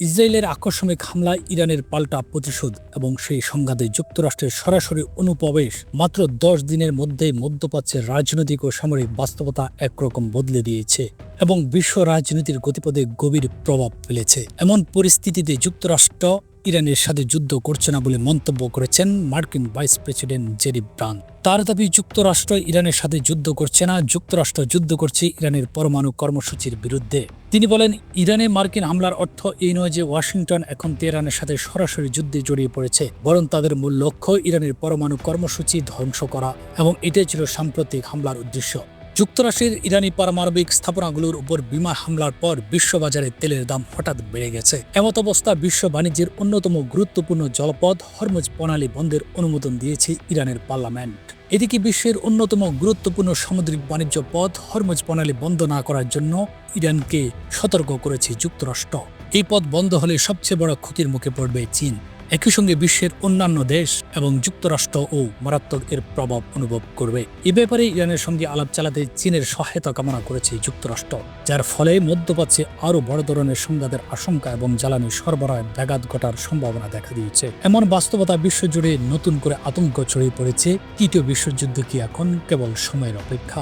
ইসরায়েলের আকস্মিক হামলায় ইরানের পাল্টা প্রতিশোধ এবং সেই সংঘাতে যুক্তরাষ্ট্রের সরাসরি অনুপ্রবেশ মাত্র ১০ দিনের মধ্যেই মধ্যপ্রাচ্যের রাজনৈতিক ও সামরিক বাস্তবতা একরকম বদলে দিয়েছে এবং বিশ্ব রাজনীতির গতিপথে গভীর প্রভাব ফেলেছে। এমন পরিস্থিতিতে যুক্তরাষ্ট্র ইরানের সাথে যুদ্ধ করছে না বলে মন্তব্য করেছেন মার্কিন ভাইস প্রেসিডেন্ট জেরি ব্রান। তার দাবি, যুক্তরাষ্ট্র ইরানের সাথে যুদ্ধ করছে না, যুক্তরাষ্ট্র যুদ্ধ করছে ইরানের পরমাণু কর্মসূচির বিরুদ্ধে। তিনি বলেন, ইরানে মার্কিন হামলার অর্থ এই নয় যে ওয়াশিংটন এখন তেহরানের সাথে সরাসরি যুদ্ধে জড়িয়ে পড়েছে, বরং তাদের মূল লক্ষ্য ইরানের পরমাণু কর্মসূচি ধ্বংস করা, এবং এটাই ছিল সাম্প্রতিক হামলার উদ্দেশ্য। যুক্তরাষ্ট্রের ইরানি পারমাণবিক স্থাপনাগুলোর উপর বিমান হামলার পর বিশ্ববাজারে তেলের দাম হঠাৎ বেড়ে গেছে। এমত অবস্থা বিশ্ব বাণিজ্যের অন্যতম গুরুত্বপূর্ণ জলপথ হরমুজ প্রণালী বন্ধের অনুমোদন দিয়েছে ইরানের পার্লামেন্ট। এদিকে বিশ্বের অন্যতম গুরুত্বপূর্ণ সামুদ্রিক বাণিজ্য পথ হরমুজ প্রণালী বন্ধ না করার জন্য ইরানকে সতর্ক করেছে যুক্তরাষ্ট্র। এই পথ বন্ধ হলে সবচেয়ে বড় ক্ষতির মুখে পড়বে চীন। একই সঙ্গে বিশ্বের অন্যান্য দেশ এবং যুক্তরাষ্ট্রও মারাত্মক এর প্রভাব অনুভব করবে। এ ব্যাপারে ইরানের সঙ্গে আলাপ চালাতে চীনের সহায়তা কামনা করেছে যুক্তরাষ্ট্র, যার ফলে মধ্যপ্রাচ্যে আরও বড় ধরনের সংঘাতের আশঙ্কা এবং জ্বালানি সরবরাহে ব্যাঘাত ঘটার সম্ভাবনা দেখা দিয়েছে। এমন বাস্তবতা বিশ্বজুড়ে নতুন করে আতঙ্ক ছড়িয়ে পড়েছে। তৃতীয় বিশ্বযুদ্ধ কি এখন কেবল সময়ের অপেক্ষা?